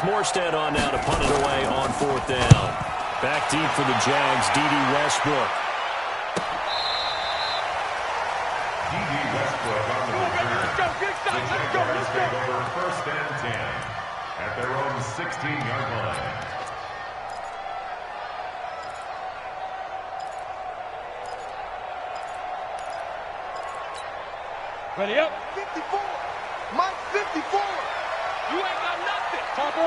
Morstead on now to punt it away on 4th down. Back deep for the Jags, D.D. Westbrook. D.D. Westbrook on the return. The Jaguars take over 1st and 10 at their own 16-yard line. Ready up. 54. Mike 54. You ain't got nothing. Topper.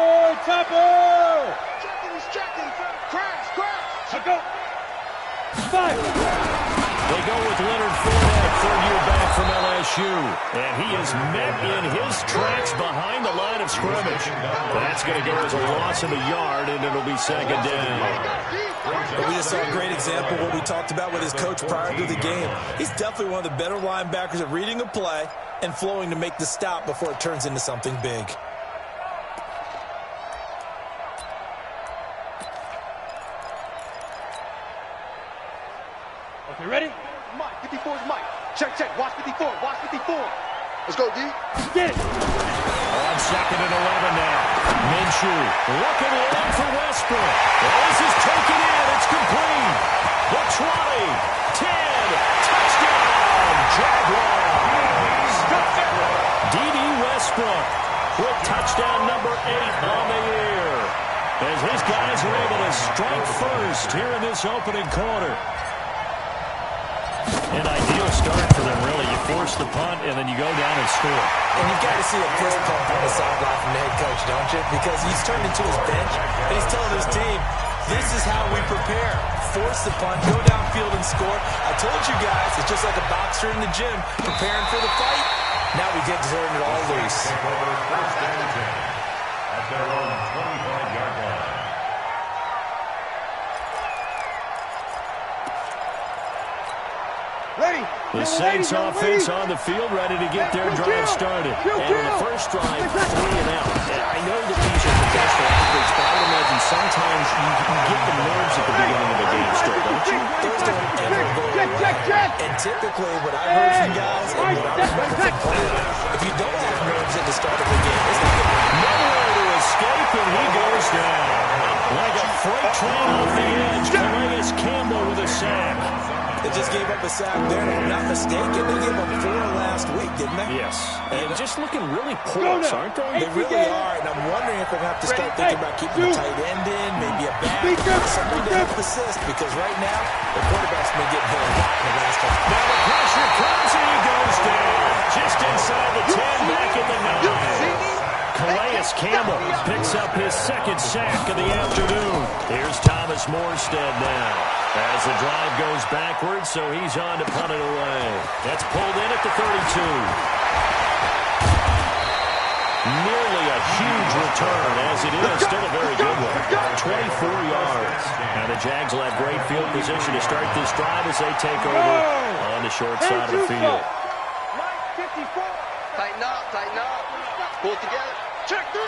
He's checking. Crash. Go. 5. They go with Leonard Fournette, 3rd-year back from LSU. And he is met in his tracks behind the line of scrimmage. That's going to go as a loss of a yard, and it'll be 2nd down. We just saw a great example of what we talked about with his coach prior to the game. He's definitely one of the better linebackers at reading a play and flowing to make the stop before it turns into something big. Okay, ready? Mike, 54 is Mike. Check. Watch 54. Let's go, D. Get it. On 2nd and 11 now. Minshew looking long for Westbrook. This is taken in. It's complete. The 20, 10, touchdown, Jaguars. D.D. Westbrook with touchdown number 8 on the year. As his guys are able to strike first here in this opening quarter. An ideal start for them, really. You force the punt, and then you go down and score. And you've got to see a fist pump on the sideline from the head coach, don't you? Because he's turned into his bench, and he's telling his team, this is how we prepare. Force the punt, go downfield and score. I told you guys, it's just like a boxer in the gym preparing for the fight. Now we get to turn it all loose. Over 1st and 10 at their own 25-yard line. Ready. The Saints offense on the field, ready to get their drive started. And on the first drive, 3 and out. I know that these are professional athletes, but I would imagine sometimes you get the nerves at the beginning of a game still, don't you? Those don't ever go away. And typically, what I heard from guys, and what I remember from playing, if you don't have nerves at the start of the game, it's not going to nowhere to escape, and he goes down. Like a freight train off the edge, Calais Campbell with a sack. They just gave up a sack there. If I'm not mistaken, they gave up 4 last week, didn't they? Yes. And just looking really porous, aren't they? They really are, and I'm wondering if they're going to have to start thinking about keeping a tight end in, maybe a back, someone to help assist, because right now, the quarterback's been getting hit a lot in the last couple. Now the pressure comes, and he goes down. Just inside the 10, back at the 9. Calais Campbell picks up his 2nd sack of the afternoon. Here's Thomas Morstead now. As the drive goes backwards, so he's on to punt it away. That's pulled in at the 32. Nearly a huge return, as it is. Still a very good one. 24 yards. Now the Jags will have great field position to start this drive as they take over on the short side of the field. Mike 54. Tighten up. Pull it together. Check 3.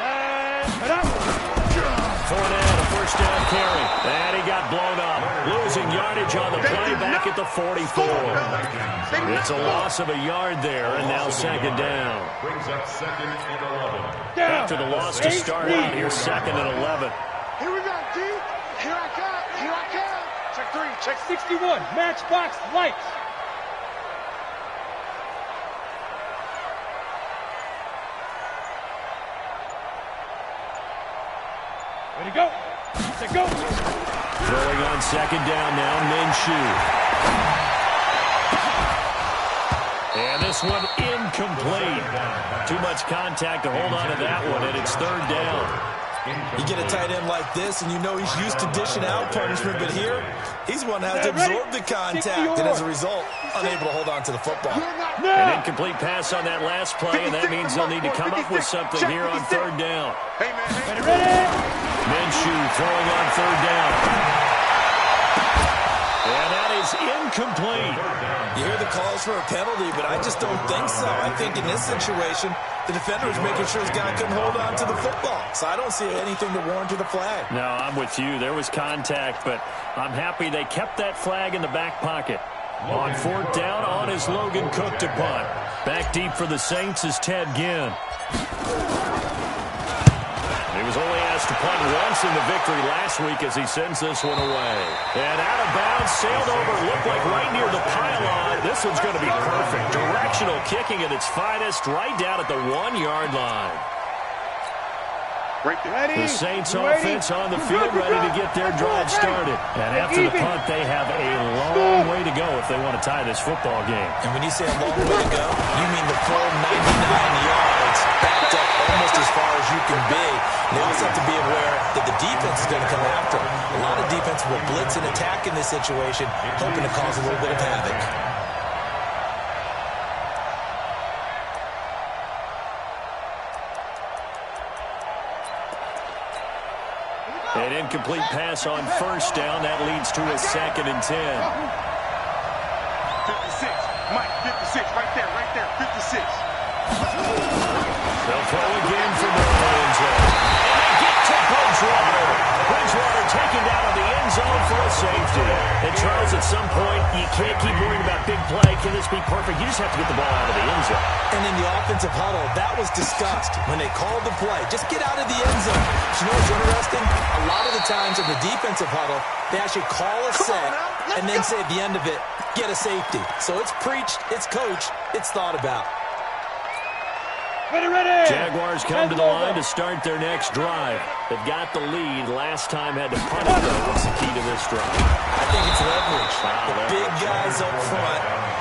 Fournette, a 1st down carry. And he got blown up. Losing yardage on the play back at the 44. It's a loss of a yard there, and now 2nd down. Brings up 2nd and 11. After the loss to start out, here's 2nd and 11. Here we go, D. Here I come. Check 3. Check 61. Matchbox lights. Ready, go. Set, go. Throwing on 2nd down now, Minshew. And this one incomplete. Too much contact to hold on to that one, and it's 3rd down. You get a tight end like this, and you know he's used to dishing out punishment, but here, he's one that has to absorb the contact, and as a result, unable to hold on to the football. An incomplete pass on that last play, and that means they'll need to come up with something here on 3rd down. Ready. Minshew throwing on 3rd down. And that is incomplete. You hear the calls for a penalty, but I just don't think so. I think in this situation, the defender was making sure his guy couldn't hold on to the football. So I don't see anything to warrant the flag. No, I'm with you. There was contact, but I'm happy they kept that flag in the back pocket. On 4th down, on is Logan Cook to punt. Back deep for the Saints is Ted Ginn. He was only to punt once in the victory last week as he sends this one away. And out of bounds, sailed over, looked like right near the pylon. This one's going to be perfect. Directional kicking at its finest, right down at the 1-yard line. The Saints offense on the field, ready to get their drive started. And after the punt, they have a long way to go if they want to tie this football game. And when you say a long way to go, you mean the full 99 yards, backed up almost as far as you can be. They also have to be aware that the defense is going to come after them. A lot of defense will blitz and attack in this situation, hoping to cause a little bit of havoc. An incomplete pass on first down. That leads to a 2nd and 10. 56. Mike, 56. Right there. 56. They'll throw again from the end zone. And they get to Bridgewater. Bridgewater taken down on the end zone for a safety. And Charles, at some point, you can't keep worrying about big play. Can this be perfect? You just have to get the ball out of the end zone. And in the offensive huddle, that was discussed when they called the play. Just get out of the end zone. But you know what's interesting? A lot of the times in the defensive huddle, they actually call a set and then say at the end of it, get a safety. So it's preached, it's coached, it's thought about. Ready. Jaguars come to the line to start their next drive. They've got the lead. Last time had to punt it, though. What's the key to this drive? I think it's leverage. The big guys up front.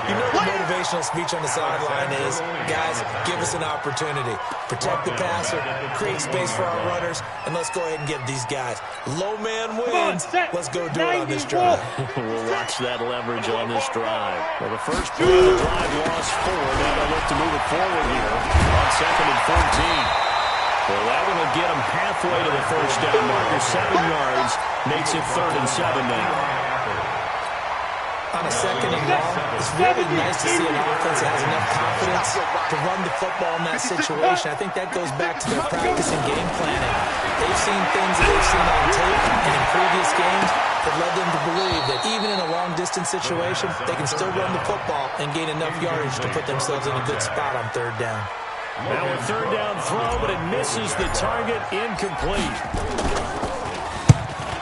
You know the motivational speech on the sideline is, guys, give us an opportunity. Protect the passer, create space for our runners, and let's go ahead and get these guys. Low man wins. Let's go do it on this drive. We'll watch that leverage on this drive. Well, the first play of the drive lost 4. Now they look to move it forward here on 2nd and 14. Well, that one will get them halfway to the first down marker. 7 yards makes it 3rd and 7 now. On a 2nd and long, it's really nice to see an offense that has enough confidence to run the football in that situation. I think that goes back to their practice and game planning. They've seen things that they've seen on tape and in previous games that led them to believe that even in a long-distance situation, they can still run the football and gain enough yardage to put themselves in a good spot on 3rd down. Now a 3rd down throw, but it misses the target, incomplete.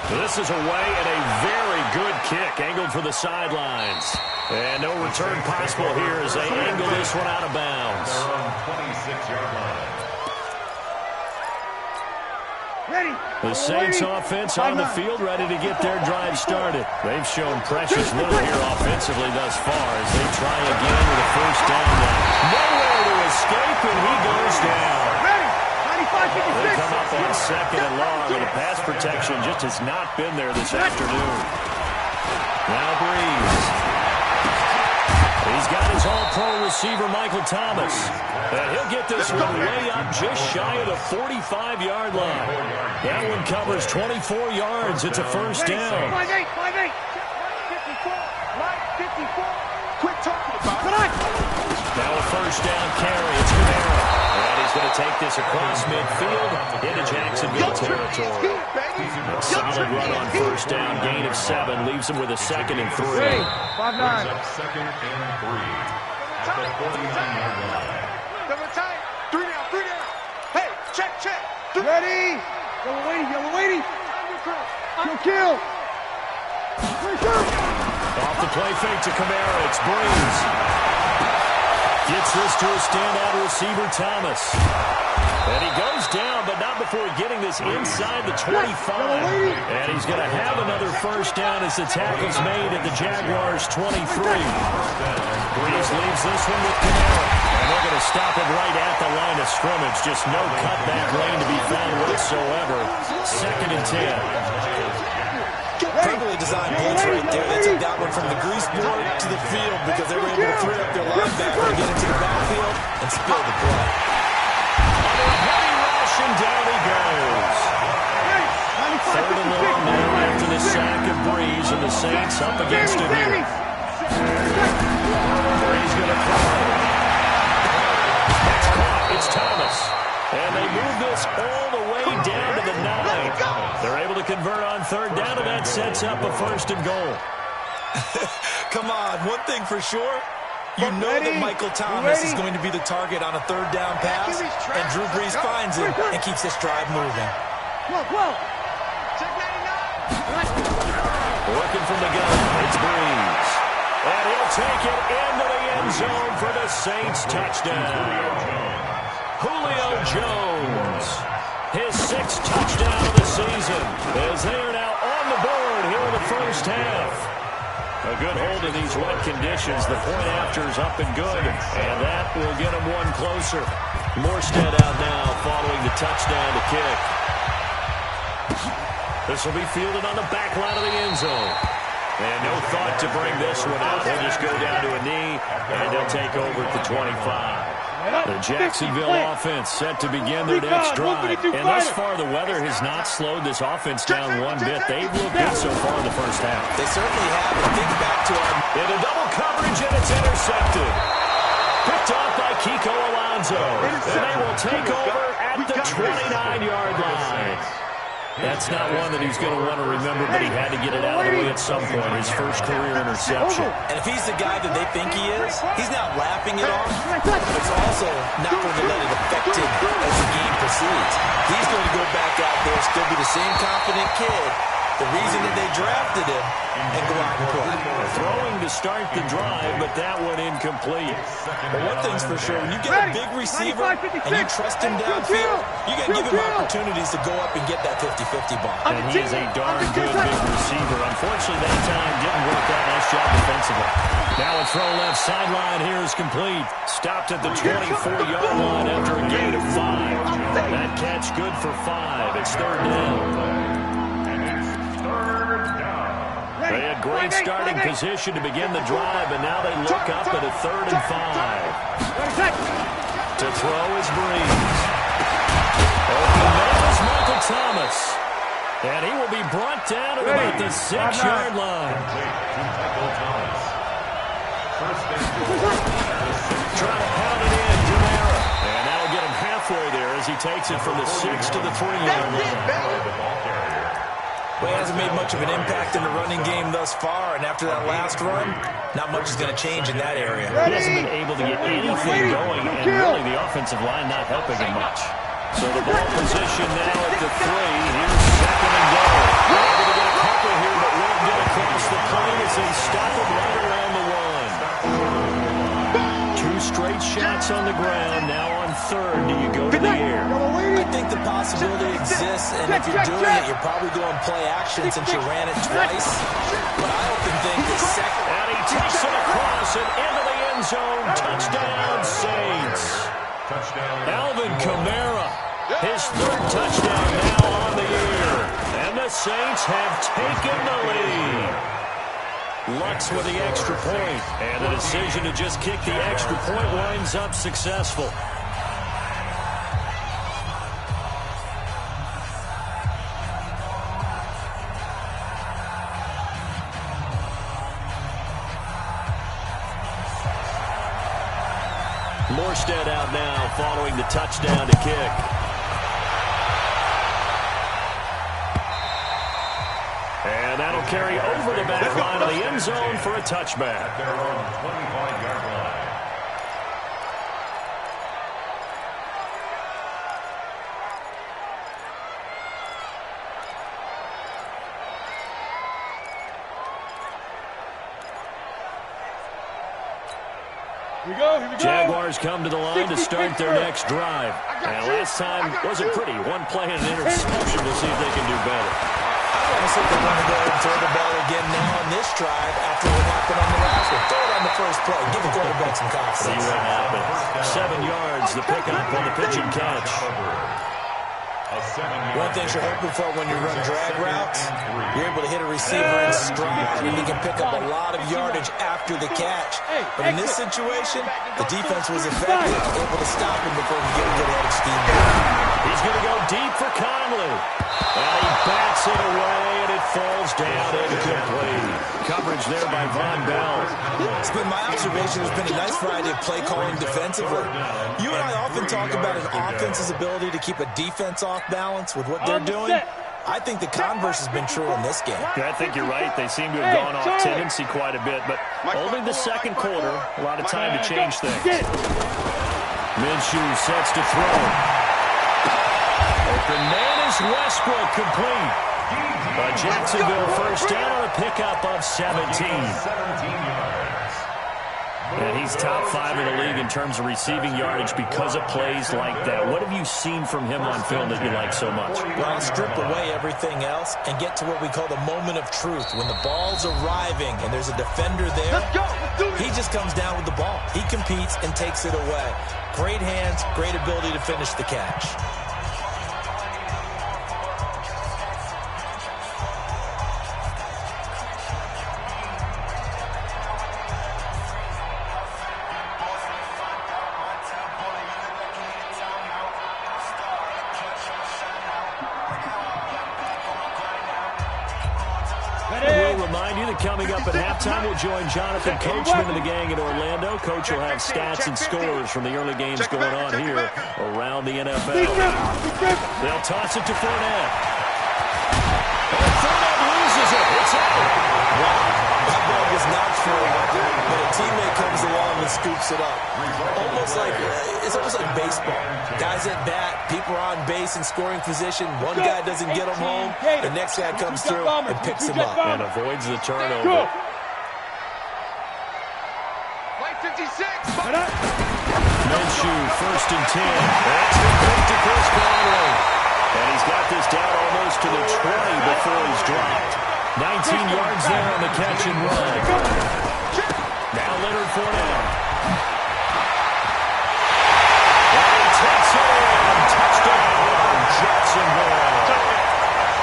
This is away and a very good kick, angled for the sidelines. And no return possible here as they angle this one out of bounds. They're on 26-yard line. Ready. The Saints offense on the field, ready to get their drive started. They've shown precious little here offensively thus far as they try again with a first down now. Nowhere to escape, and he goes down. Ready. 95, 56. They come up on 2nd and long, and the pass protection just has not been there this afternoon. Now Breeze. He's got his all-pro receiver, Michael Thomas. And he'll get this one way up just shy of the 45-yard line. That one covers 24 yards. It's a first down. 5-8, 5-8. 54. Quit talking about it. Now a first down carry. It's Camara. And he's going to take this across midfield into Jacksonville territory. A solid run on first down. Gain of 7 leaves him with a 2nd and 3. 5-9. Up 2nd and 3 at the 49-yard line. Double time. 3 down. Hey, check. Ready. Yellow waiting. Kill. Off the play fake to Camara. It's Breeze. Gets this to a standout receiver, Thomas. And he goes down, but not before getting this inside the 25. And he's going to have another first down as the tackle's made at the Jaguars' 23. Breeze leaves this one with Camara. And they're going to stop it right at the line of scrimmage. Just no cutback lane to be found whatsoever. 2nd and 10. Perfectly designed blitz right there. They took that one from the grease board to the field because they were able to free up their linebacker and get into the backfield and spill the play. Heavy rush, and down he goes. 3rd and long now after the sack of Breeze, and the Saints up against it here. Breeze going to throw. That's caught. It's Thomas. And they move this all the way down to the 9. They're able to convert on 3rd down, and that sets up a 1st and goal. Come on, one thing for sure. You know that Michael Thomas is going to be the target on a 3rd down pass, and Drew Brees finds him and keeps this drive moving. Check 99. Working from the gun, it's Breeze. And he'll take it into the end zone for the Saints touchdown. Julio Jones, his 6th touchdown of the season, as they are now on the board here in the first half. A good hold in these wet conditions. The point after is up and good, and that will get them one closer. Morstead out now following the touchdown to kick. This will be fielded on the back line of the end zone. And no thought to bring this one out. They'll just go down to a knee, and they'll take over at the 25. The Jacksonville offense set to begin their next drive. And thus far, the weather has not slowed this offense down one bit. They've looked good so far in the first half. They certainly have. And think back to our... In a double coverage, and it's intercepted. Picked off by Kiko Alonso. And they will take over at the 29-yard line. That's not one that he's going to want to remember, but he had to get it out of the way at some point, his first career interception. And if he's the guy that they think he is, he's not laughing it off, but it's also not going to let it affect him as the game proceeds. He's going to go back out there, still be the same confident kid, the reason that they drafted him, and go out and play. Throwing to start the drive, but that one incomplete. But one thing's for sure, when you get a big receiver and you trust him downfield, you got to give him opportunities to go up and get that 50-50 ball. And he is a darn good big receiver. Unfortunately, that time didn't work out. Nice job defensively. Now a throw left sideline here is complete. Stopped at the 24-yard line after a gain of 5. That catch good for 5. It's third down. They had great starting position to begin the drive, and now they look up at a 3rd and 5. To throw is Breeze. Open man is Michael Thomas. And he will be brought down at about the 6-yard line. Trying to pound it in, Jamara. And that'll get him halfway there as he takes it from the 6 to the 3-yard line. Well, he hasn't made much of an impact in the running game thus far, and after that last run, not much is going to change in that area. He hasn't been able to get anything going, and really the offensive line not helping him much. So the ball position now at the 3. Here's 2nd and goal. Able to get a couple here, but won't get across the plane as they stop him right around the 1. 2 straight shots on the ground. Now on 3rd, do you go to the air? I think the possibility exists, and if you're doing it, you're probably going play action since you ran it twice. But I often think the second... And he takes it across and into the end zone. Touchdown, Saints. Alvin Kamara, his 3rd touchdown now on the year. And the Saints have taken the lead. Lux with the extra point. And the decision to just kick the extra point winds up successful. Morstead out now following the touchdown to kick. And that'll carry over the back line of the end zone for a touchback. At their own 25-yard line. Here we go. Jaguars come to the line to start their next drive. And last time wasn't pretty. One play and an interception. We'll see if they can do better. I want to see if they're going to go and throw the ball again now on this drive after what happened on the last one. Throw it on the first play. Give the quarterback some confidence. See what happens. 7 yards, the pickup on the pitch and catch. One thing you're hoping for when you run drag routes, you're able to hit a receiver in stride, and you can pick up a lot of yardage after the catch. But in this situation, the defense was effective, able to stop him before he could get a good head of steam. He's going to go deep for Conley. And he bats it away, and it falls down incomplete. Coverage there by Von Bell. It's been my observation. There's been a nice variety of play calling defensively. You and I often talk about an offense's ability to keep a defense off balance with what they're doing. I think the converse has been true in this game. Yeah, I think you're right. They seem to have gone off tendency quite a bit, but only the second quarter, a lot of time to change things. Minshew sets to throw. Open man is Westbrook complete. A Jacksonville first down on a pickup of 17. 17 yards. And he's top 5 in the league in terms of receiving yardage because of plays like that. What have you seen from him on film that you like so much? Well, strip away everything else and get to what we call the moment of truth. When the ball's arriving and there's a defender there, Let's go. Let's do it. he just comes down with the ball. He competes and takes it away. Great hands, great ability to finish the catch. We'll remind you that coming up at halftime, we'll join Jonathan Coachman and the gang in Orlando. Coach will have stats and scores from the early games going on here around the NFL. They'll toss it to Fournette. And Fournette loses it. It's out. Wow, that ball was not full, but a teammate comes along and scoops it up. It's almost like baseball. Guys at bat, people are on base in scoring position. One guy doesn't get them home. The next guy comes through and picks him up. And avoids the turnover. White 56. Minshew, 1st and 10. That's complete to Chris Conley. And he's got this down almost to the 20 before he's dropped. 19 yards there on the catch and run. Now Leonard Fournette. And he takes it in. Touchdown, Jacksonville.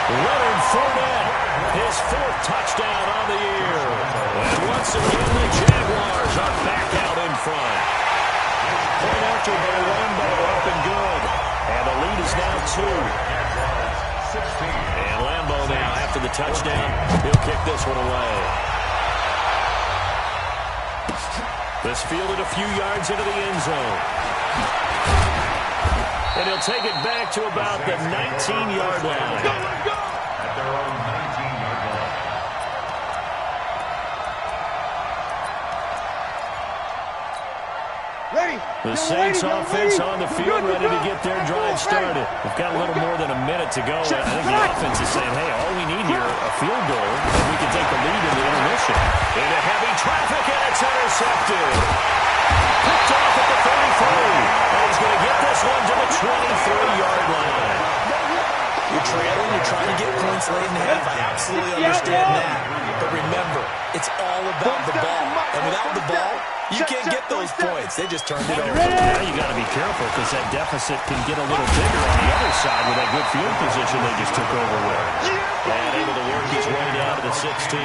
Leonard Fournette, his 4th touchdown on the year. And once again, the Jaguars are back out in front. Point after by Lambo, up and good. And the lead is now 2. And Lambo now, after the touchdown, he'll kick this one away. This fielded a few yards into the end zone. And he'll take it back to about the 19-yard line. At their own 19-yard line. Ready. The Saints offense on the field, ready to get their drive started. We've got a little more than a minute to go. I think the offense is saying, hey, all we need here, a field goal, and we can take the lead in the intermission. Into heavy traffic, and it's intercepted. Picked off at the 33. And he's going to get this one to the 23-yard line. You're trailing, you're trying to get points late in the half. I absolutely understand that. But remember, it's all about the ball. And without the ball, you can't get those points. They just turned it over. Now you got to be careful because that deficit can get a little bigger on the other side with that good field position they just took over with. And able to work his way down to the 16.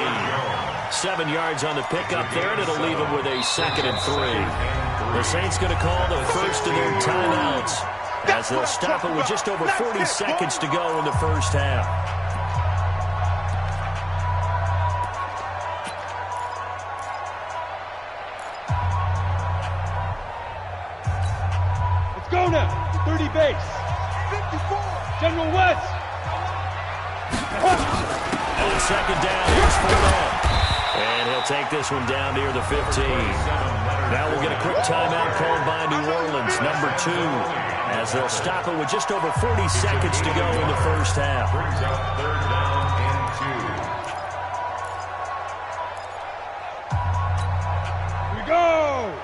7 yards on the pickup there, and it'll leave him with a 2nd and 3. The Saints going to call the first of their timeouts as they'll stop it with just over 40 seconds to go in the first half. Let's go now. 30 base. 54. General West. And 2nd down, here's Fournette. And he'll take this one down near the 15. Now we'll get a quick timeout called by New Orleans, number 2, as they'll stop it with just over 40 seconds to go in the first half. Brings up 3rd down and 2. Here we go.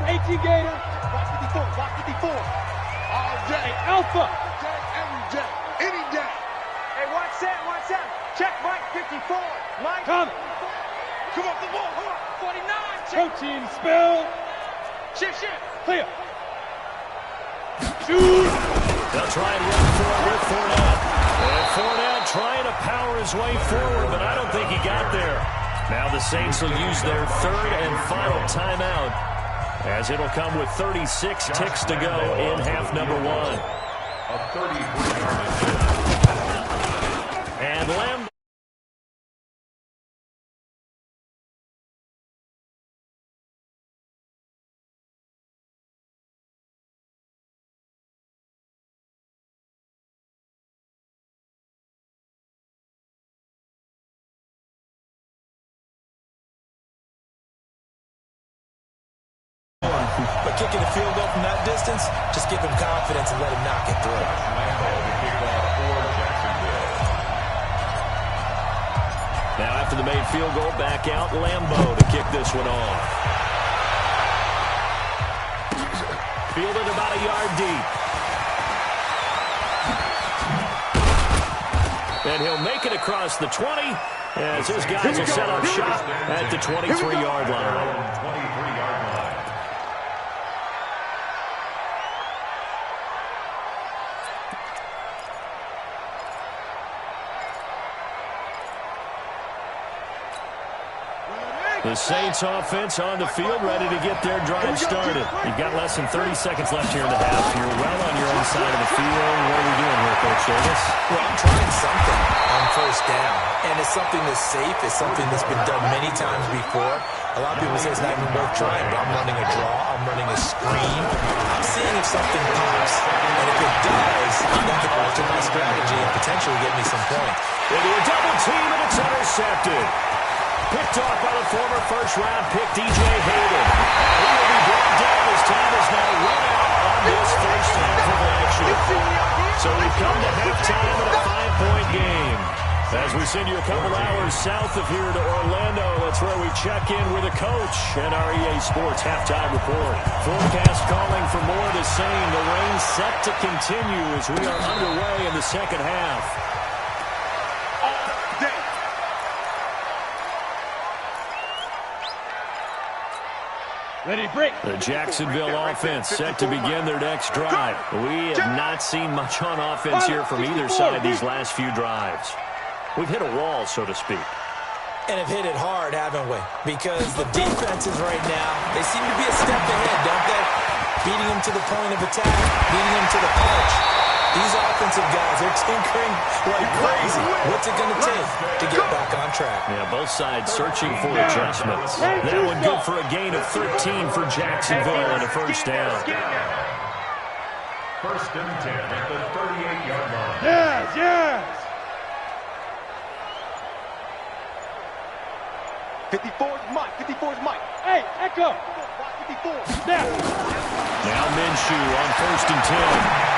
18 Gator. Watch 54. Watch 54. All day. Hey, Alpha. Day, every day. Any day. Hey, watch that. Watch that. Check Mike 54. Mike. Come. Come off the wall. Hold on. 49. Check. Protein spill. Shift. Clear. Shoot. They'll try and run for it with Fournette. And Fournette trying to power his way forward, but I don't think he got there. Now the Saints will use their 3rd and final timeout, as it'll come with 36 ticks to go in half number 1. A 33-yard And Lamb. But kicking the field goal from that distance, just give him confidence and let him knock it through. Lambo to kick off for Jacksonville. after the made field goal. Back out Lambeau to kick this one off. Fielded about a yard deep. And he'll make it across the 20 as his guys will set up shop at the 23-yard line. The Saints offense on the field, ready to get their drive started. You've got less than 30 seconds left here in the half. You're well on your own side of the field. What are we doing here, Coach Davis? Well, I'm trying something on first down. And it's something that's safe. It's something that's been done many times before. A lot of people say it's not even worth trying, but I'm running a draw. I'm running a screen. I'm seeing if something pops. And if it does, that could alter my strategy and potentially get me some points. Into a double team, and it's intercepted. Picked off by the former first-round pick, DJ Hayden. He will be brought down as time is now run out on this first half of action. So we've come to halftime in a 5-point game. As we send you a couple hours south of here to Orlando, that's where we check in with a coach and our EA Sports halftime report. Forecast calling for more of the same. The rain set to continue as we are underway in the second half. Ready, break. The Jacksonville offense set to begin their next drive. We have not seen much on offense here from either side these last few drives. We've hit a wall, so to speak. And have hit it hard, haven't we? Because the defenses right now, they seem to be a step ahead, don't they? Beating them to the point of attack, beating them to the punch. These offensive guys, they're tinkering like crazy. What's it going to take to get back on track? Yeah, both sides searching for adjustments. That one good for a gain of 13 for Jacksonville and a first down. First and 10 at the 38-yard line. Yes, yes. 54's Mike. 54's Mike. Hey, Echo. 54. Snap. Now Minshew on first and 10.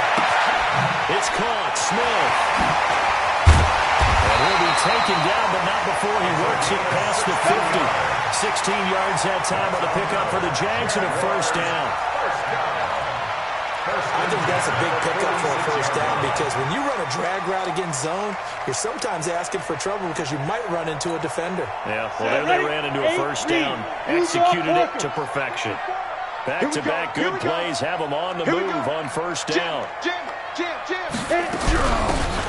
It's caught. Smith. And he'll be taken down, but not before he works it past the 50. 16 yards that time on the pickup for the Jags and a first down. I think that's a big pickup for a first down because when you run a drag route against zone, you're sometimes asking for trouble because you might run into a defender. Yeah, well, there they ran into a first down. Executed it to perfection. Back-to-back good plays have them on the move on first down.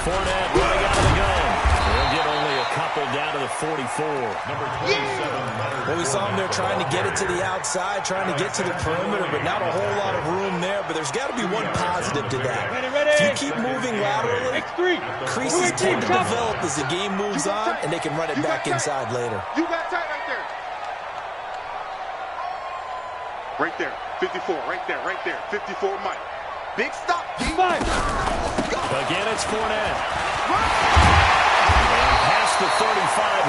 Fournette running out of the gun. They'll get only a couple down to the 44. Number 27. Well, we saw him there trying to get it to the outside, trying to get to the perimeter, but not a whole lot of room there. But there's got to be one positive to that. If you keep moving laterally, creases tend to develop as the game moves on, and they can run it back inside later. You got tight right there. Right there. 54. Right there. Right there. 54 Mike. Big stop. Again, it's Fournette. And past the 35,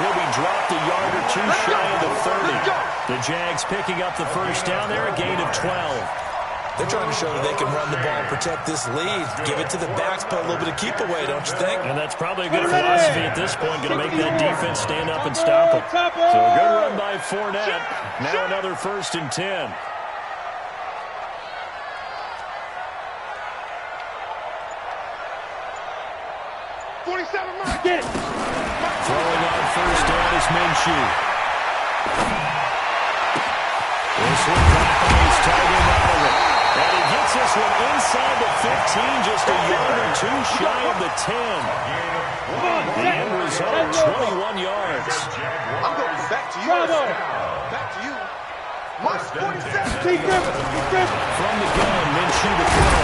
he'll be dropped a yard or two shy of the 30. The Jags picking up the first down there, a gain of 12. They're trying to show that they can run the ball, protect this lead, give it to the backs, put a little bit of keep away, don't you think? And that's probably a good philosophy at this point, going to make that defense stand up and stop it. So a good run by Fournette. Now another first and 10. 47, Mike. Get it. Throwing on first down is Minshew. This one caught by his target out of it. And he gets this one inside the 15, just a yard or two shy of the 10. The end result, 21 yards. I'm going back to you. Back to you. Mike, 47. From the gun, Minshew to throw.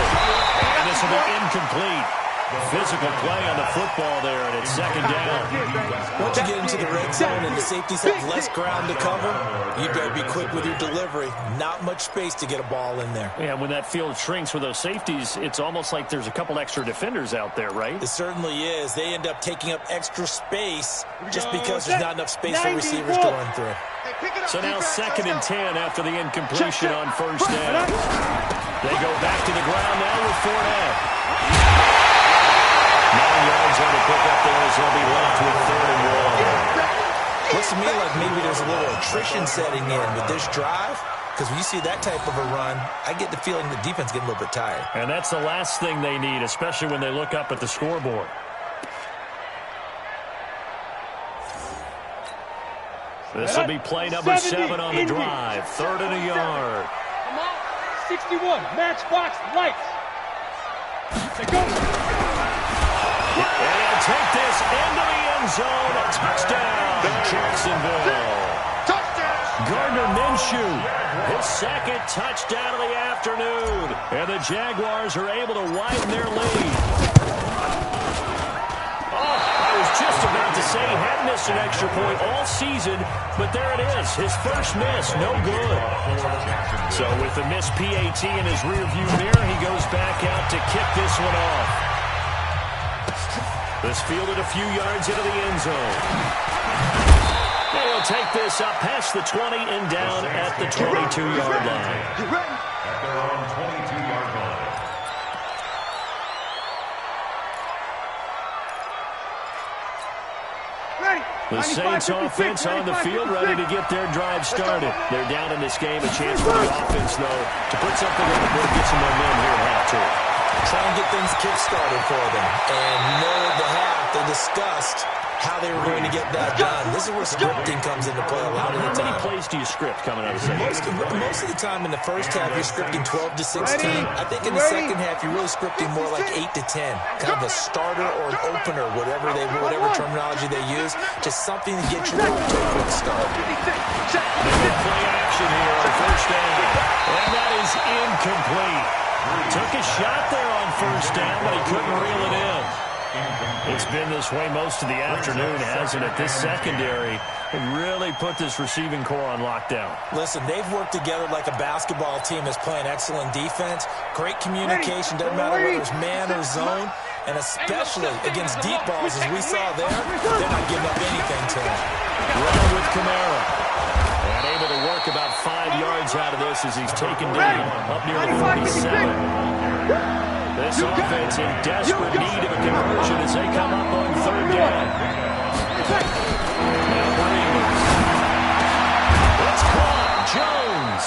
And this will be incomplete. Physical play on the football there, and it's second down. Once you get into the red zone and the safeties have less ground to cover, you better be quick with your delivery. Not much space to get a ball in there. Yeah, when that field shrinks with those safeties, it's almost like there's a couple extra defenders out there, right? It certainly is. They end up taking up extra space just because there's not enough space for receivers to run through. So now second and 10 after the incompletion on first down. They go back to the ground now with Fournette. 9 yards on the pickup there as they'll be left with 3rd and 1. Looks to me like maybe there's a little attrition setting in with this drive. Because when you see that type of a run, I get the feeling the defense getting a little bit tired. And that's the last thing they need, especially when they look up at the scoreboard. This will be play number 7 on the drive. 3rd and a yard. Come on. 61. Matchbox lights. They go. And he'll take this into the end zone. A touchdown, Jacksonville. Gardner Minshew, his 2nd touchdown of the afternoon. And the Jaguars are able to widen their lead. Oh, I was just about to say he hadn't missed an extra point all season, but there it is. His first miss, no good. So with the missed PAT in his rearview mirror, he goes back out to kick this one off. This fielded a few yards into the end zone. He'll take this up past the 20 and down at the 22-yard line. At their own 22-yard line. The Saints offense on the field, ready to get their drive started. They're down in this game. A chance for the offense, though, to put something on the board, get some momentum here at halftime. Try and get things kick-started for them. And you know at the half, they discussed how they were going to get that done. This is where scripting comes into play a lot of the time. How many plays do you script coming out of the second? Most of the time in the first half, you're scripting 12 to 16. I think in the second half, you're really scripting more like 8 to 10. Kind of a starter or an opener, whatever terminology they use. Just something to get you off to a quick start. Play action here on first down. And that is incomplete. Took a shot there on first down, but he couldn't reel it in. It's been this way most of the afternoon, hasn't it? This secondary really put this receiving core on lockdown. Listen, they've worked together like a basketball team that's playing excellent defense. Great communication, doesn't matter whether it's man or zone. And especially against deep balls, as we saw there, they're not giving up anything to him. Running with Kamara. And able to work about 5 yards out of this as he's taken down up near the 47. This offense in desperate need of a conversion as they come up on 3rd down. It's caught. Jones.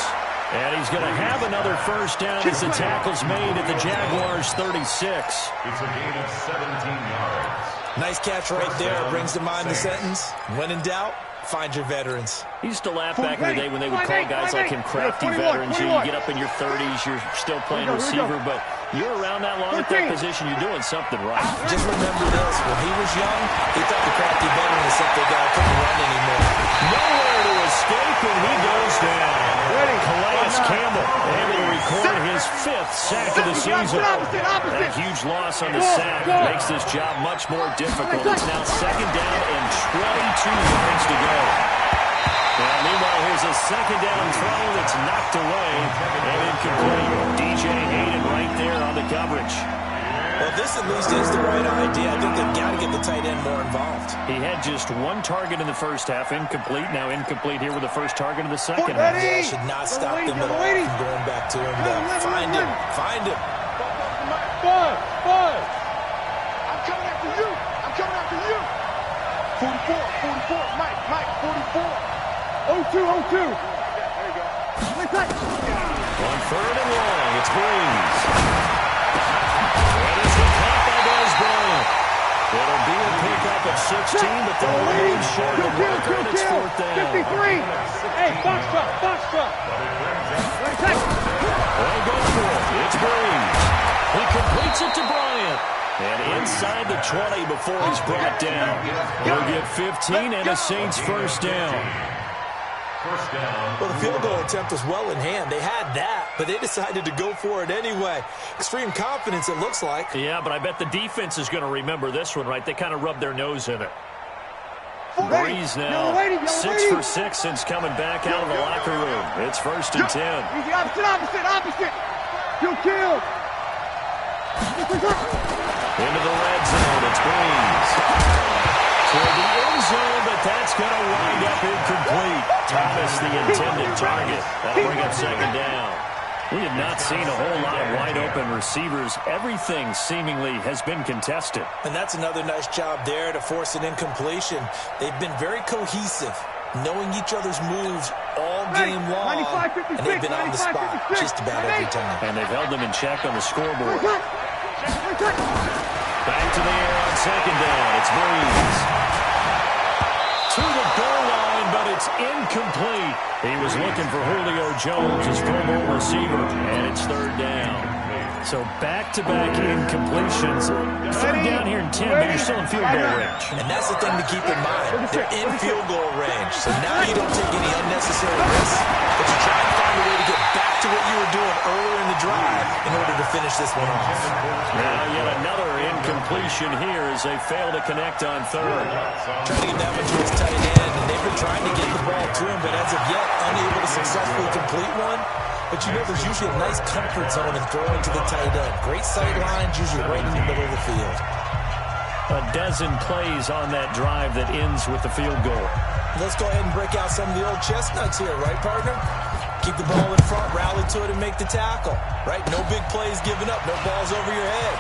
And he's going to have another first down as the tackle's made at the Jaguars' 36. It's a gain of 17 yards. Nice catch right there. Brings to mind the sentence, when in doubt, find your veterans. He used to laugh back in the day when they would call guys like him crafty veterans. You get up in your 30s, you're still playing receiver, but you're around that long at that position, you're doing something right. Just remember this, when he was young, he thought the crafty veteran was something guy couldn't run anymore. Nowhere to escape, and he goes down. Calais Campbell able to record his 5th sack of the season. That huge loss on the sack makes this job much more difficult. It's now 2nd down and 22 yards to go. And meanwhile, here's a 2nd down throw that's knocked away and incomplete. DJ Hayden right there on the coverage. Well, this at least is the right idea. I think they've got to get the tight end more involved. He had just 1 target in the first half, incomplete. Now incomplete here with the first target of the second half. Yeah, should not stop them at all from going back to him. Find him. Find him. Bud. I'm coming after you. I'm coming after you. 44, Mike, 44. 0-2. There you go. On 3rd and long, it's Breeze. And it's the caught by Des Bryant. It'll be a pickup of 16, but they'll remain short of the marker, and it's 4th down. 53. Hey, box truck. They go for it. It's Breeze. He completes it to Bryant. And inside the 20 before he's brought down. He'll get 15 and a Saints first down. First down. Well, the field goal attempt was well in hand. They had that, but they decided to go for it anyway. Extreme confidence, it looks like. Yeah, but I bet the defense is going to remember this one, right? They kind of rubbed their nose in it. Breeze now 6 for 6 since coming back out of the locker room. It's 1st and 10. Easy, opposite. You killed. Into the red zone, it's Breeze. Toward the end zone, but that's going to wind up incomplete. Thomas, the intended target. That'll bring up 2nd down. We have not seen a whole lot of wide-open receivers. Everything seemingly has been contested. And that's another nice job there to force an incompletion. They've been very cohesive, knowing each other's moves all game long, and they've been on the spot just about every time. And they've held them in check on the scoreboard. Back to the air on second down. It's Breeze. To the goal line, but it's incomplete. He was looking for Julio Jones, his Pro Bowl receiver, and it's third down. So back-to-back incompletions. Third down here in 10, but you're still in field goal range. And that's the thing to keep in mind. They're in field goal range. So now you don't take any unnecessary risks, but you try and find a way to get back to what you were doing earlier in the drive in order to finish this one off. Now yet another incompletion here as they fail to connect on third. Trying to get that one to his tight end, and they've been trying to get the ball to him, but as of yet, unable to successfully complete one. But you know there's usually a nice comfort zone in throwing to the tight end. Great sight lines, usually right in the middle of the field. A dozen plays on that drive that ends with the field goal. Let's go ahead and break out some of the old chestnuts here, right, partner? Keep the ball in front, rally to it, and make the tackle, right? No big plays given up, no balls over your head.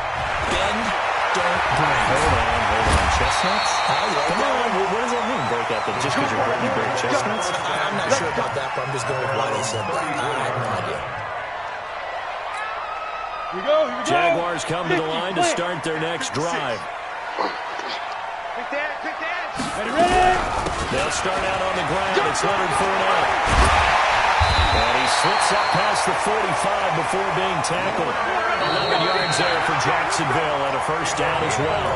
Bend, don't break. Hold on. Chestnuts? I like Come that. on, what does that mean, break out? Just because you're breaking, you break chestnuts? I'm not sure about that, but I'm just going with why they said that. I have no idea. Here we go. Jaguars come to the line to start their next drive. Quick dance. Ready? They'll start out on the ground. It's Leonard Fournette. And he slips up past the 45 before being tackled. 11 yards there for Jacksonville and a first down as well.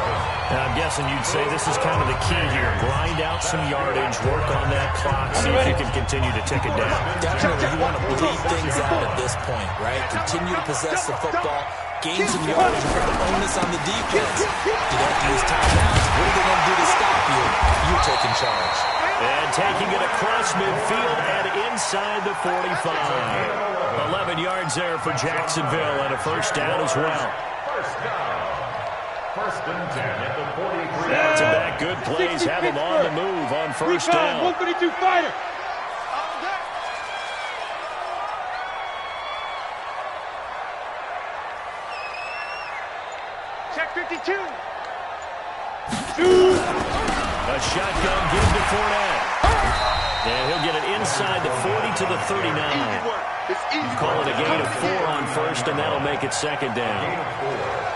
And I'm guessing you'd say this is kind of the key here. Grind out some yardage, work on that clock, see if you can continue to tick it down. Definitely, you want to bleed things out at this point, right? Continue to possess the football, gain some yardage, put the onus on the defense. You have to use timeouts. What are they going to do to stop you? You're taking charge. And taking it across midfield and inside the 45. 11 yards there for Jacksonville and a first down as well. First down. First and 10 at the 43. Back-to-back good plays have them on the move on first down. 132 fighter. Check 52. A shotgun give to Fournette. And he'll get it inside the 40 to the 39. Call it a gain of 4 on first, and that'll make it second down.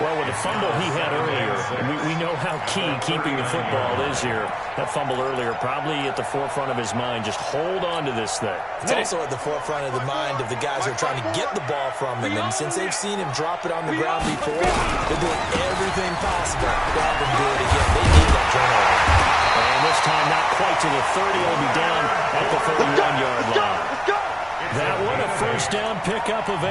Well, with the fumble he had earlier, we know how key keeping the football is here. That fumble earlier probably at the forefront of his mind. Just hold on to this thing. It's also at the forefront of the mind of the guys who are trying to get the ball from him. And since they've seen him drop it on the ground before, they're doing everything possible to have him do it again. They need that turnover. And this time not quite to the 30. He'll be down at the 31-yard line. That one a first down pickup of 8.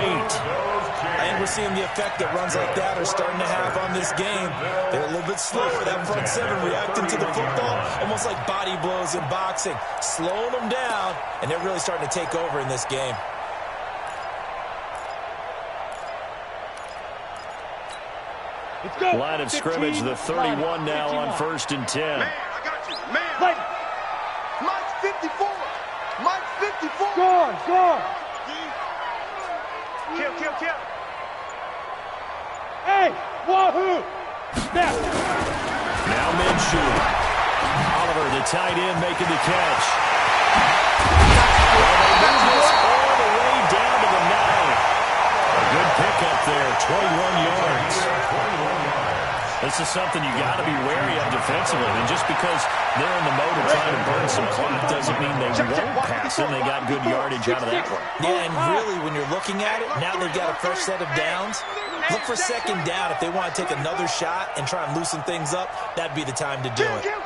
And we're seeing the effect that runs like that are starting to have on this game. They're a little bit slower. That front seven reacting to the football, almost like body blows in boxing, slowing them down, and they're really starting to take over in this game. Let's go. Line of scrimmage, the 31 now on first and 10. Man, I got you. Man. Fight. Mike's 54. Mike's 54. Gone. Kill. Hey, wahoo. Snap. Now Minshew. Oliver, the tight end, making the catch. Well, they move this all the way down to the 9. A good pickup there, 21 yards. This is something you got to be wary of defensively. And just because they're in the mode of trying to burn some clock doesn't mean they won't pass them. They got good yardage out of that one. Yeah, and really, when you're looking at it, now they've got a fresh set of downs. Look for second down if they want to take another shot and try and loosen things up. That'd be the time to do it. Kill.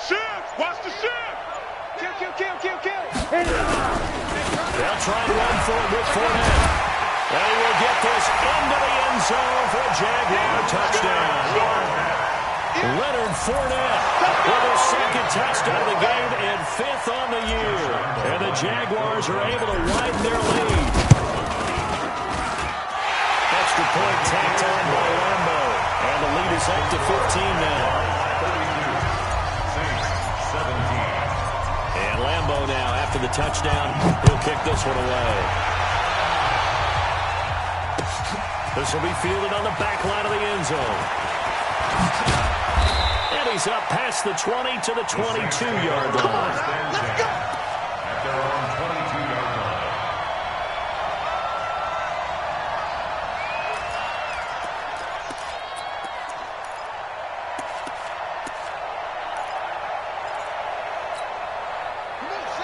Shift. Watch the shift. Kill. They'll try and run for it with Fournette. They will get this into the end zone for a Jaguar touchdown. Leonard Fournette with his second touchdown of the game and 5th on the year. And the Jaguars are able to widen their lead. Extra point tacked on by Lambo. And the lead is up to 15 now. 17. And Lambo now, after the touchdown, he'll kick this one away. This will be fielded on the back line of the end zone. And he's up past the 20 to the 22-yard line. Let's go! At their own 22-yard line.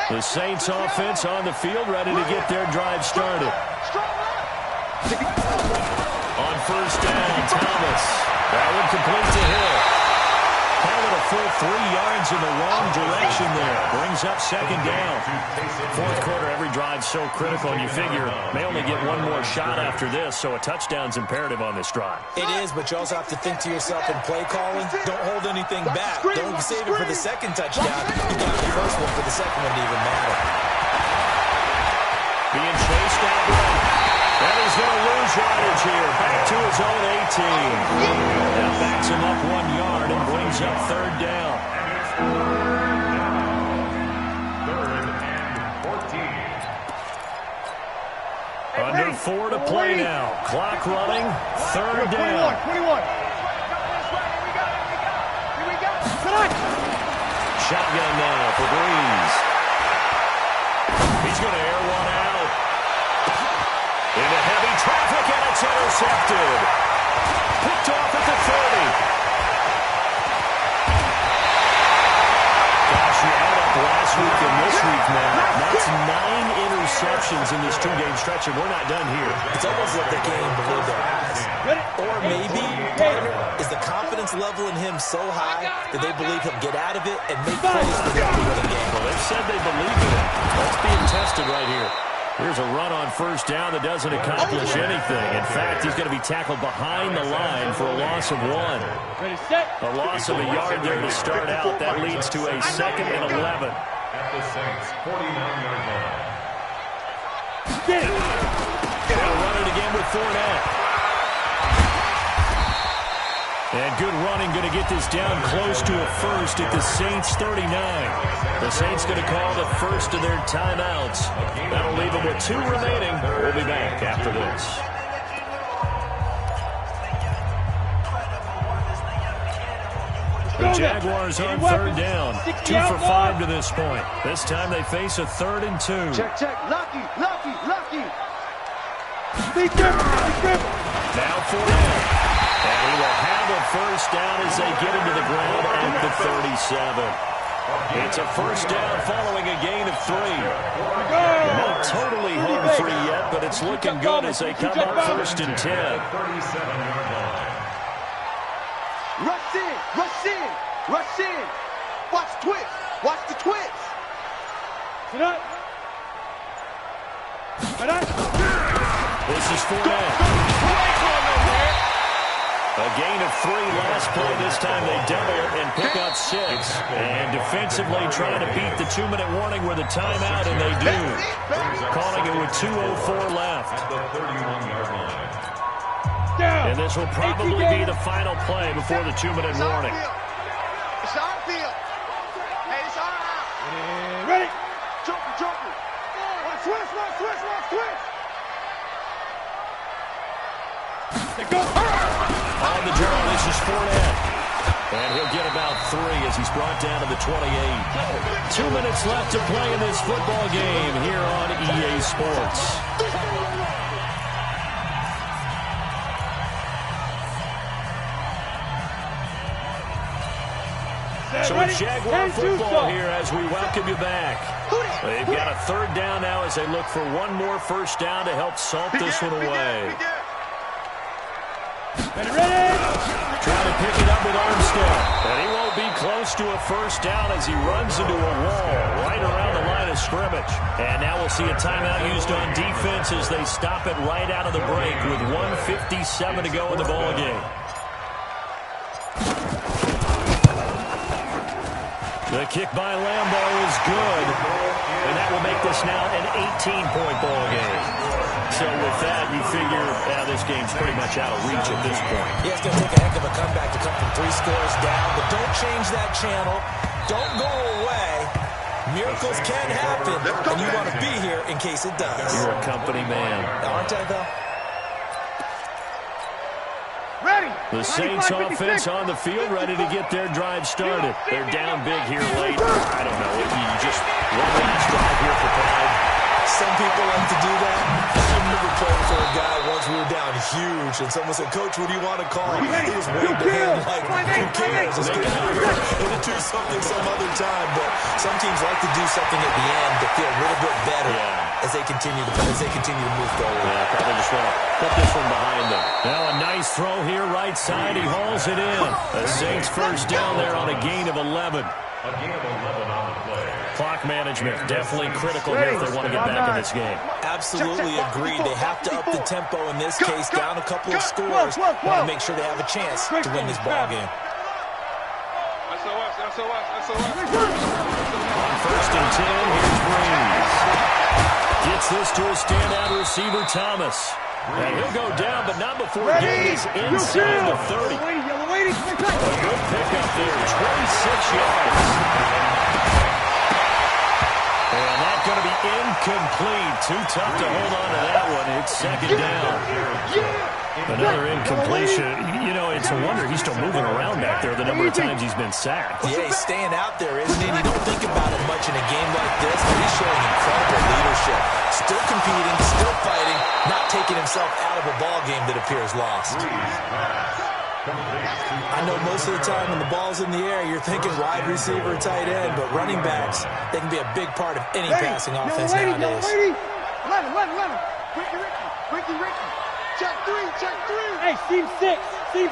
The Saints offense on the field, ready to get their drive started. On first down, Thomas. That one complete to Hill. Having a full 3 yards in the wrong direction there. Brings up second down. Fourth quarter, every drive's so critical, and you figure may only get one more shot after this, so a touchdown's imperative on this drive. It is, but you also have to think to yourself in play calling, don't hold anything back. Don't save it for the second touchdown. You got the first one for the second one to even matter. Being chased out right. And he's going to lose yardage here. Back to his own 18. That backs him up 1 yard and brings up third down. Third and 14. Under 4 to play now. Clock running. Third down. 21. Shotgun now for Breeze. He's going to air one out. Into heavy traffic, and it's intercepted. Picked off at the 30. Gosh, you add up last week and this week now. That's 9 interceptions in this 2-game stretch, and we're not done here. It's almost like the game below their eyes. Or maybe, partner, is the confidence level in him so high that they believe he'll get out of it and make plays for them to win the game. Well, they've said they believe in him. That's being tested right here. Here's a run on first down that doesn't accomplish anything. In fact, he's going to be tackled behind the line for a loss of 1. A loss of a yard there to start out. That leads to a 2nd and 11. At the Saints' 49-yard line. They'll run it again with Fournette. And good running, going to get this down close to a first at the Saints' 39. The Saints going to call the first of their timeouts. That'll leave them with 2 remaining. We'll be back after this. The Jaguars on third down. 2 for 5 to this point. This time they face a 3rd and 2. Check. Lucky. Now Fournette. And he will have a first down as they get into the ground at the 37. It's a first down following a gain of 3. Not totally home free yet, but it's looking good as they come up first and 10. Rush in. Watch the twist. This is Fournette. A gain of 3 last play. This time they double it and pick up 6. And defensively trying to beat the 2-minute warning with a timeout, and they do. Calling it with 2:04 left. At the 31-yard line. And this will probably be the final play before the 2-minute warning. It's our field. Hey, it's our house. Ready? Joker. Switch. They go. On the draw, this is Fournette. And he'll get about 3 as he's brought down to the 28. 2 minutes left to play in this football game here on EA Sports. So it's Jaguar football here as we welcome you back. They've got a 3rd down now as they look for one more first down to help salt this one away. Ready? Trying to pick it up with Armstead. And he won't be close to a first down as he runs into a wall right around the line of scrimmage. And now we'll see a timeout used on defense as they stop it right out of the break with 1:57 to go in the ballgame. The kick by Lambeau is good. And that will make this now an 18-point ball game. So with that, you figure this game's pretty much out of reach at this point. Yeah, it's going to take a heck of a comeback to come from 3 scores down, but don't change that channel. Don't go away. Miracles can happen, and you want to be here in case it does. You're a company man. Aren't I, though? The Saints offense on the field, ready to get their drive started. They're down big here late. I don't know. You just one last drive here for pride. Some people like to do that. I remember playing for a guy once we were down huge, and someone said, "Coach, what do you want to call?" He was waving the hand like, who cares? Let's get out of here and do something some other time. But some teams like to do something at the end to feel a little bit better as they continue to move forward. Yeah, probably just want to put this one behind them. Now a nice throw here, right side. He hauls it in. The Saints first down there on a gain of 11. A gain of 11 on the play. Clock management, definitely critical here if they want to get back in this game. Absolutely agreed. They have to up the tempo in this case, down a couple of scores, want to make sure they have a chance to win this ball game. On first and 10, here's Breeze. Gets this to a standout receiver, Thomas. And he'll go down, but not before getting this inside the 30. A good pickup there, 26 yards. And that's going to be incomplete. Too tough to hold on to that one. It's second down. Another incompletion. You know, it's a wonder he's still moving around back there the number of times he's been sacked. Yeah, he's staying out there, isn't he? And you don't think about it much in a game like this, but he's showing incredible leadership. Still competing, still fighting, not taking himself out of a ball game that appears lost. I know most of the time when the ball's in the air, you're thinking wide receiver or tight end, but running backs, they can be a big part of any passing offense nowadays. Let him. Ricky. Check three. Hey, seam six. Hey,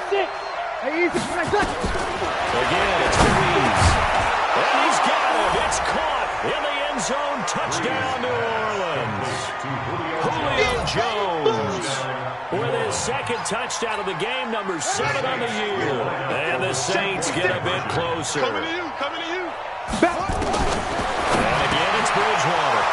easy. Again, it's Breeze. And he's got it. It's caught in the end zone. Touchdown, New Orleans. Julio Jones with his second touchdown of the game, number 7 on the year. And the Saints get a bit closer. Coming to you. And again, it's Bridgewater.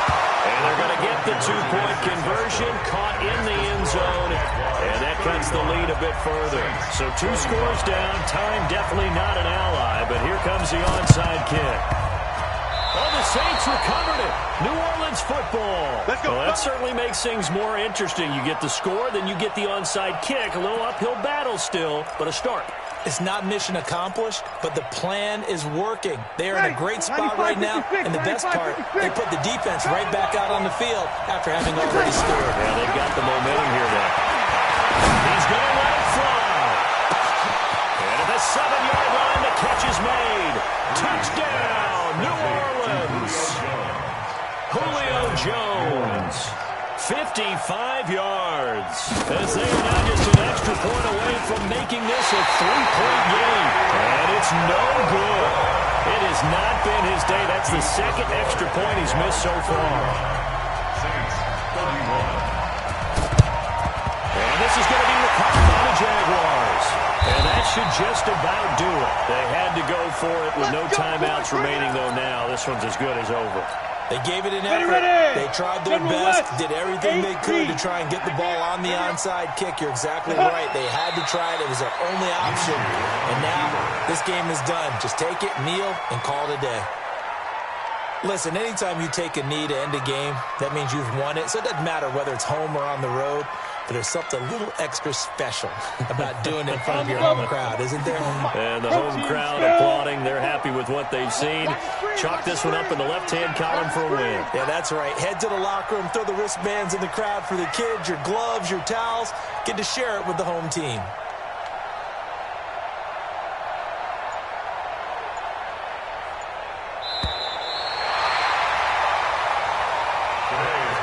And they're going to get the 2-point conversion, caught in the end zone, and that cuts the lead a bit further. So 2 scores down, time definitely not an ally, but here comes the onside kick. Oh, the Saints recovered it. New Orleans football. Let's go. Well, that certainly makes things more interesting. You get the score, then you get the onside kick. A little uphill battle still, but a start. It's not mission accomplished, but the plan is working. They are in a great spot right now, and the best part, they put the defense right back out on the field after having already scored. Yeah, they've got the momentum here now. He's going to let it fly. And at the 7-yard line, the catch is made. Touchdown, New Orleans. Julio Jones. 55 yards. As they are now just an extra point away from making this a 3-point game. And it's no good. It has not been his day. That's the second extra point he's missed so far. Saints, 31. And this is going to be recovered by the Jaguars. And that should just about do it. They had to go for it with no timeouts remaining, though now. This one's as good as over. They gave it an effort. They tried their best, did everything they could to try and get the ball on the onside kick. You're exactly right. They had to try it. It was their only option. And now this game is done. Just take it, kneel, and call it a day. Listen, anytime you take a knee to end a game, that means you've won it. So it doesn't matter whether it's home or on the road. But there's something a little extra special about doing it in front of your home crowd, isn't there? And the home crowd applauding. They're happy with what they've seen. Chalk this one up in the left-hand column for a win. Yeah, that's right. Head to the locker room, throw the wristbands in the crowd for the kids, your gloves, your towels. Get to share it with the home team.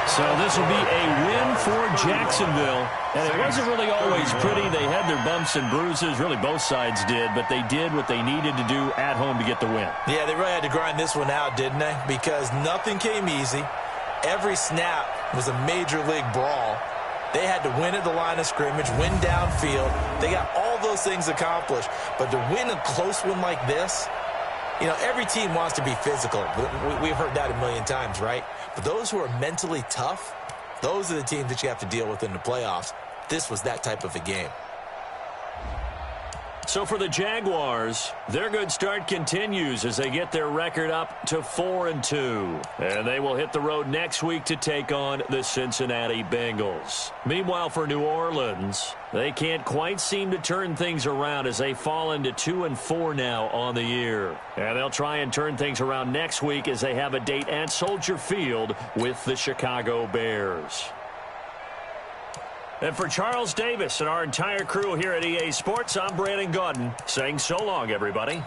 So this will be a win for Jacksonville. And it wasn't really always pretty. They had their bumps and bruises. Really, both sides did. But they did what they needed to do at home to get the win. Yeah, they really had to grind this one out, didn't they? Because nothing came easy. Every snap was a major league brawl. They had to win at the line of scrimmage, win downfield. They got all those things accomplished. But to win a close one like this, you know, every team wants to be physical. We've heard that a million times, right? But those who are mentally tough, those are the teams that you have to deal with in the playoffs. This was that type of a game. So for the Jaguars, their good start continues as they get their record up to 4-2. And they will hit the road next week to take on the Cincinnati Bengals. Meanwhile, for New Orleans, they can't quite seem to turn things around as they fall into 2-4 now on the year. And they'll try and turn things around next week as they have a date at Soldier Field with the Chicago Bears. And for Charles Davis and our entire crew here at EA Sports, I'm Brandon Gaudin saying so long, everybody.